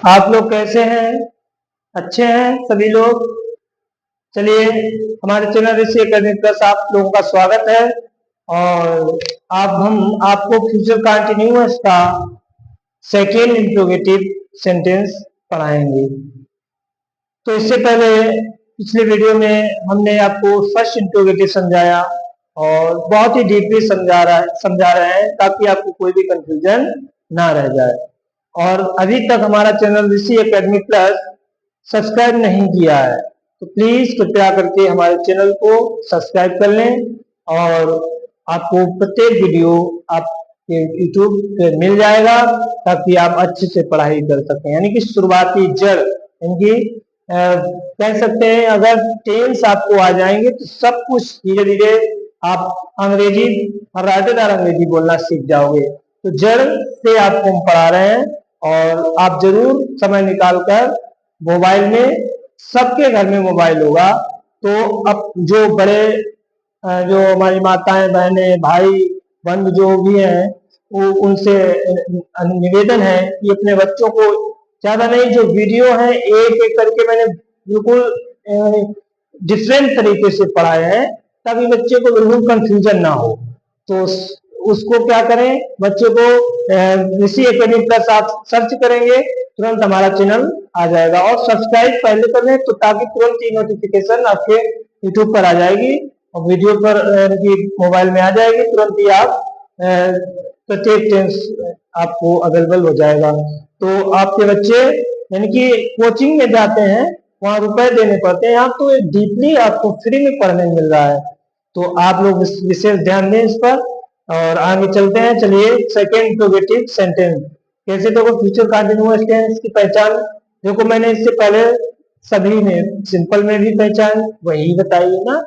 आप लोग कैसे हैं? अच्छे हैं सभी लोग। चलिए, हमारे चैनल ऋषि एकेडमी प्लस आप लोगों का स्वागत है। और अब हम आपको फ्यूचर कंटिन्यूअस का सेकेंड इंट्रोगेटिव सेंटेंस पढ़ाएंगे। तो इससे पहले पिछले वीडियो में हमने आपको फर्स्ट इंट्रोगेटिव समझाया और बहुत ही डीपली समझा रहे हैं ताकि आपको कोई भी कंफ्यूजन ना रह जाए। और अभी तक हमारा चैनल ऋषि एकेडमी प्लस सब्सक्राइब नहीं किया है तो प्लीज कृपया करके हमारे चैनल को सब्सक्राइब कर लें और आपको प्रत्येक वीडियो आपके यूट्यूब पे मिल जाएगा ताकि आप अच्छे से पढ़ाई कर सकें। यानी कि शुरुआती जड़, यानी कि कह सकते हैं अगर टेंस आपको आ जाएंगे तो सब कुछ धीरे धीरे आप अंग्रेजी फर्राटेदार अंग्रेजी बोलना सीख जाओगे। तो जड़ से आपको हम पढ़ा रहे हैं और आप जरूर समय निकालकर मोबाइल में, सबके घर में मोबाइल होगा तो अब जो बड़े जो हमारी माताएं बहनें भाई बंधु जो भी हैं वो उनसे निवेदन है कि अपने बच्चों को ज्यादा नहीं, जो वीडियो है एक एक करके मैंने बिल्कुल डिफरेंट तरीके से पढ़ाए हैं ताकि बच्चे को बिल्कुल कंफ्यूजन ना हो। तो उसको क्या करें, बच्चे को ऋषि एकेडमी प्लस आप सर्च करेंगे तुरंत हमारा चैनल आ जाएगा और सब्सक्राइब पहले कर लें तो ताकि तुरंत ही नोटिफिकेशन आपके यूट्यूब पर आ जाएगी और वीडियो पर मोबाइल में आ जाएगी। तुरंत ही आप प्रत्येक टेंस आपको अवेलेबल हो जाएगा। तो आपके बच्चे यानी कि कोचिंग में जाते हैं वहां रुपए देने पड़ते हैं, यहाँ तो डीपली आपको फ्री में पढ़ने मिल रहा है। तो आप लोग विशेष ध्यान दें इस पर और आगे चलते हैं। चलिए, सेकेंड इंट्रोगेटिव सेंटेंस कैसे, देखो फ्यूचर कंटिन्यूअस टेंस की पहचान देखो मैंने इससे पहले सभी में सिंपल में भी पहचान वही बताई है ना,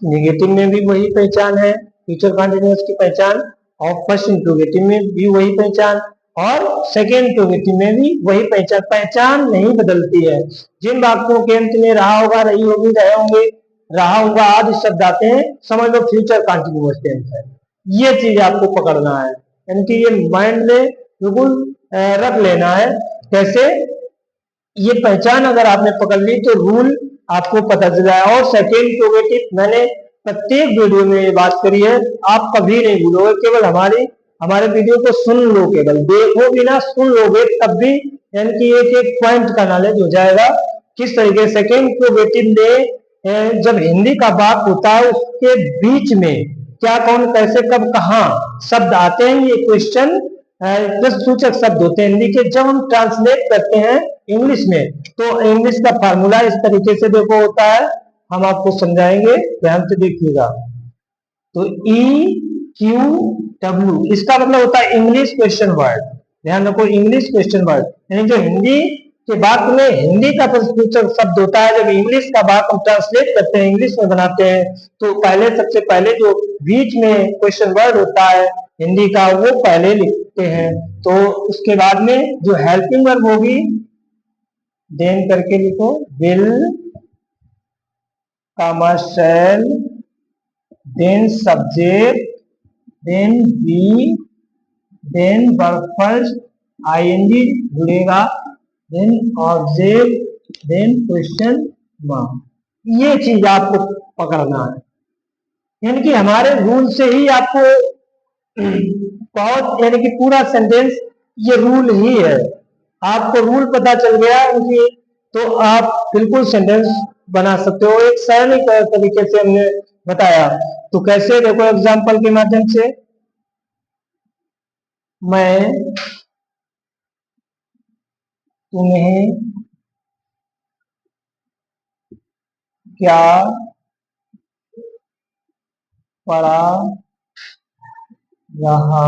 नेगेटिव में भी वही पहचान है फ्यूचर कंटिन्यूअस की पहचान, और फर्स्ट इंट्रोगेटिव में भी वही पहचान और सेकेंड इंट्रोगेटिव में भी वही पहचान। पहचान नहीं बदलती है। जिन वाक्यों के अंत में रहा होगा, रही होगी, रहे होंगे, रहा होगा आदि शब्द आते हैं, समझ लो फ्यूचर कंटिन्यूअस टेंस है। ये चीज आपको पकड़ना है, यानी कि ये माइंड में बिल्कुल रख लेना है। कैसे, ये पहचान अगर आपने पकड़ ली तो रूल आपको पता चल जाए। और सेकेंड इंट्रोगेटिव मैंने प्रत्येक वीडियो में ये बात करी है, आप कभी नहीं भूलोगे। केवल हमारे वीडियो को सुन लो, केवल देखो भी ना, सुन लोगे तब भी, यानी कि एक एक पॉइंट का नॉलेज हो जाएगा। किस तरीके सेकेंड इंट्रोगेटिव में जब हिंदी का वाक्य होता है उसके बीच में क्या, कौन, कैसे, कब, कहाँ शब्द आते हैं, ये क्वेश्चन प्रश्नसूचक शब्द होते हैं हिंदी के। जब हम ट्रांसलेट करते हैं इंग्लिश में तो इंग्लिश का फार्मूला इस तरीके से देखो होता है, हम आपको समझाएंगे, ध्यान से देखिएगा। तो EQW इसका मतलब होता है इंग्लिश क्वेश्चन वर्ड। ध्यान रखो, इंग्लिश क्वेश्चन वर्ड यानी जो हिंदी के वाक्य में हिंदी का प्रश्नसूचक शब्द होता है, जब इंग्लिश का वाक्य हम ट्रांसलेट करते हैं, इंग्लिश में बनाते हैं तो पहले सबसे पहले जो बीच में क्वेश्चन वर्ड होता है हिंदी का वो पहले लिखते हैं। तो उसके बाद में जो हेल्पिंग वर्ब होगी देन करके लिखो, will, comma, shall, then subject, then be, then verb first, ING जुड़ेगा, then object, then question mark. ये चीज आपको पकड़ना है, यानी कि हमारे रूल से ही आपको बहुत, यानी कि पूरा सेंटेंस ये रूल ही है। आपको रूल पता चल गया कि तो आप बिल्कुल सेंटेंस बना सकते हो। एक सरल तरीके से हमने बताया। तो कैसे, देखो एग्जांपल के माध्यम से, मैं तुम्हें क्या पढ़ा रहा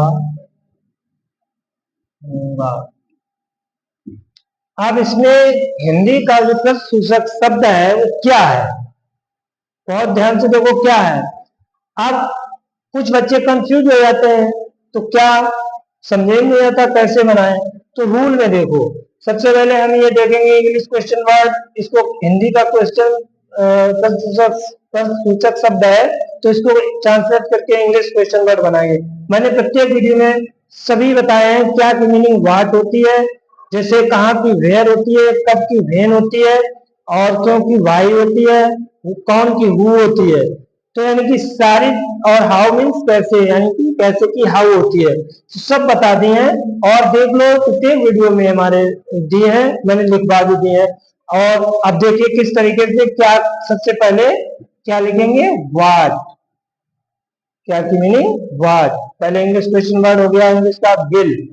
हूँगा। अब इसमें हिंदी का जो प्रश्नसूचक शब्द है वो क्या है, बहुत ध्यान से देखो क्या है। अब कुछ बच्चे कंफ्यूज हो जाते हैं तो क्या समझे नहीं आता कैसे बनाएं। तो रूल में देखो, सबसे पहले हम ये देखेंगे इंग्लिश क्वेश्चन वर्ड, इसको हिंदी का क्वेश्चन प्रश्नसूचक शब्द है तो इसको ट्रांसलेट करके इंग्लिश क्वेश्चन वर्ड बनाएंगे। मैंने प्रत्येक वीडियो में सभी बताए हैं क्या की मीनिंग व्हाट होती है, जैसे कहाँ की वेयर होती है, कब की वेन होती है, औरतों की वाई होती है, कौन की हु होती है। तो यानी कि सारी, और हाउ मीन्स कैसे, यानी कि कैसे की हाउ होती है, तो सब बता दिए हैं। और देख लो कितने वीडियो में हमारे दिए हैं, मैंने लिखवा भी दिए हैं। और अब देखिए किस तरीके से, क्या सबसे पहले क्या लिखेंगे, वाट, क्या की मीनिंग वाट। पहले इंग्लिश क्वेश्चन वर्ड हो गया इंग्लिश का will,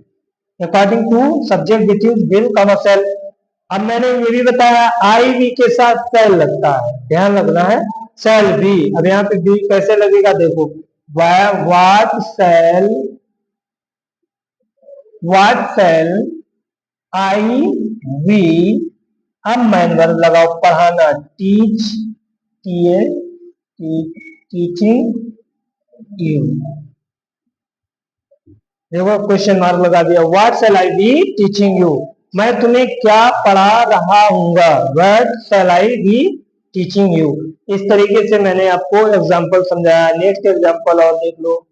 according to subject which is will comma shall. अब मैंने ये भी बताया आई वी के साथ सेल लगता है, ध्यान रखना है, सेल बी। अब यहाँ पे बी कैसे लगेगा देखो, what shall, what shall I we. अब मैन वर्ब लगाओ, पढ़ाना, टीच, टीचिंग यू। देखो क्वेश्चन मार्क लगा दिया, what shall I be teaching you, मैं तुम्हें क्या पढ़ा रहा हूंगा, what shall I be teaching you. इस तरीके से मैंने आपको एग्जांपल समझाया। नेक्स्ट एग्जांपल और देख लो।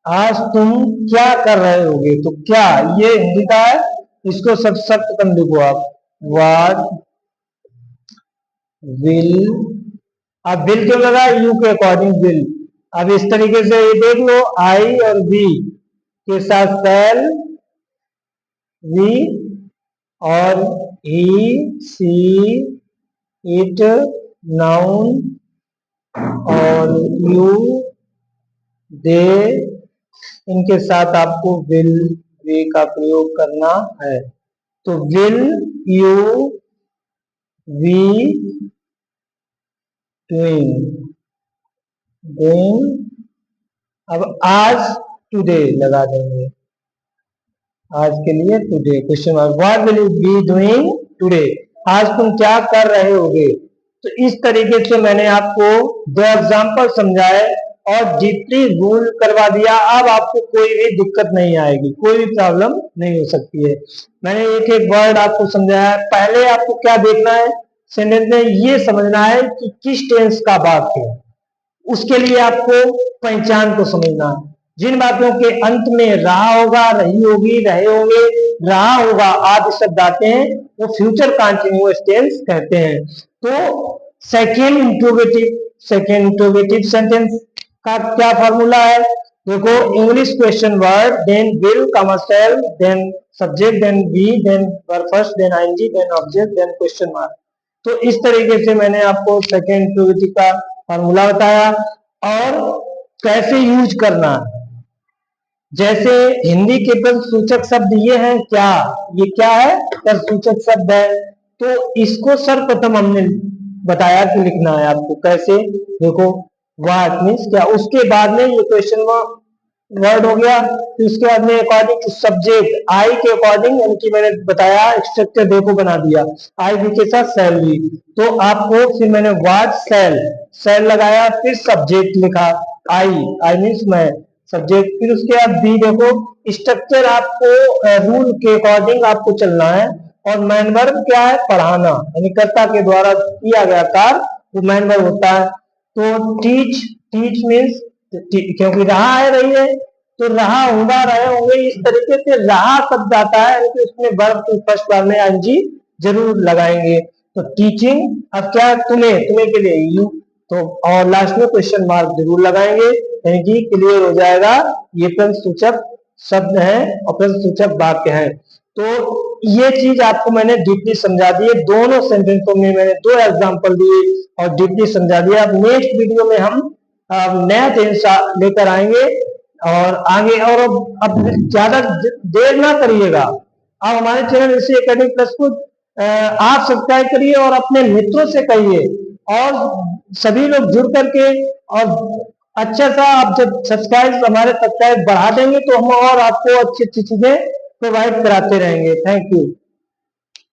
आज तुम क्या कर रहे होगे, तो क्या ये हिंदी का है, इसको सब सख्त कर लिखो आप, व्हाट विल। अब विल क्यों लगा, यू के अकॉर्डिंग विल। अब इस तरीके से ये देख लो, आई और वी के साथ शैल, वी, और ही, सी, इट, नाउन, और यू, दे, इनके साथ आपको विल, वे का प्रयोग करना है। तो विल यू वी डूइंग, अब आज टुडे लगा देंगे, आज के लिए today question mark, what will you be doing today, आज तुम क्या कर रहे होगे। तो इस तरीके से मैंने आपको दो एग्जांपल समझाए और डीपली रूल करवा दिया। अब आपको कोई भी दिक्कत नहीं आएगी, कोई भी प्रॉब्लम नहीं हो सकती है। मैंने एक एक वर्ड आपको समझाया। पहले आपको क्या देखना है, सेंटेंस में ये समझना है कि किस टेंस का वाक्य है, उसके लिए आपको पहचान को समझना है। जिन बातों के अंत में रहा होगा, रही होगी, रहे होंगे, रहा होगा आदि शब्द आते हैं, वो फ्यूचर कंटिन्यूअस टेंस कहते हैं। तो सेकेंड इंट्रोगेटिव सेंटेंस का क्या फॉर्मूला है, देखो, English question word, then will comma shall, then subject, then be, then verb first, then ING, then object, then question mark. तो इस तरीके से मैंने आपको सेकेंड इंट्रोगेटिव का फॉर्मूला बताया और कैसे यूज करना। जैसे हिंदी के प्रश्नसूचक शब्द ये हैं, क्या, ये क्या है, प्रश्नसूचक शब्द है। तो इसको सर्वप्रथम हमने बताया कि लिखना है आपको कैसे, देखो, व्हाट मीन्स क्या, उसके बाद में ये क्वेश्चन वर्ड हो गया, फिर उसके बाद में अकॉर्डिंग टू सब्जेक्ट आई के अकॉर्डिंग, यानी मैंने बताया स्ट्रक्चर देखो बना दिया, आई भी के साथ सेल भी। तो आपको फिर मैंने व्हाट सेल, सेल लगाया, फिर सब्जेक्ट लिखा, आई मीन्स मैं, सब्जेक्ट, फिर उसके बाद बी। देखो स्ट्रक्चर आपको रूल के अकॉर्डिंग आपको चलना है। और मैन वर्ब क्या है, पढ़ाना, यानी कर्ता के द्वारा किया गया कार्य वो मैन वर्ब होता है। तो टीच, टीच मीन्स क्योंकि रहा है, रही है, तो रहा होगा, रहे होंगे, इस तरीके से रहा शब्द आता है, यानी उसमें वर्ब की फर्स्ट बार में आईएनजी जरूर लगाएंगे। तो टीचिंग, अब क्या, तुम्हें, तुम्हें के लिए यू, तो और लास्ट में क्वेश्चन मार्क जरूर लगाएंगे, यानी कि क्लियर हो जाएगा ये प्रश्नसूचक शब्द है और प्रश्नसूचक वाक्य है। तो ये चीज आपको मैंने डीपली समझा दी है, दोनों सेंटेंसों में मैंने दो एग्जांपल दिए और डीपली समझा दिया। अब नेक्स्ट वीडियो में हम नया टेंस लेकर आएंगे और आगे, और अब ज्यादा देर ना करिएगा, आप हमारे चैनल ऋषि एकेडमी प्लस को आप सब्सक्राइब करिए और अपने मित्रों से कहिए, और सभी लोग जुड़ करके, और अच्छा सा आप जब सब्सक्राइब, हमारे सब्सक्राइब बढ़ा देंगे तो हम और आपको अच्छी अच्छी चीजें प्रोवाइड कराते रहेंगे। Thank you.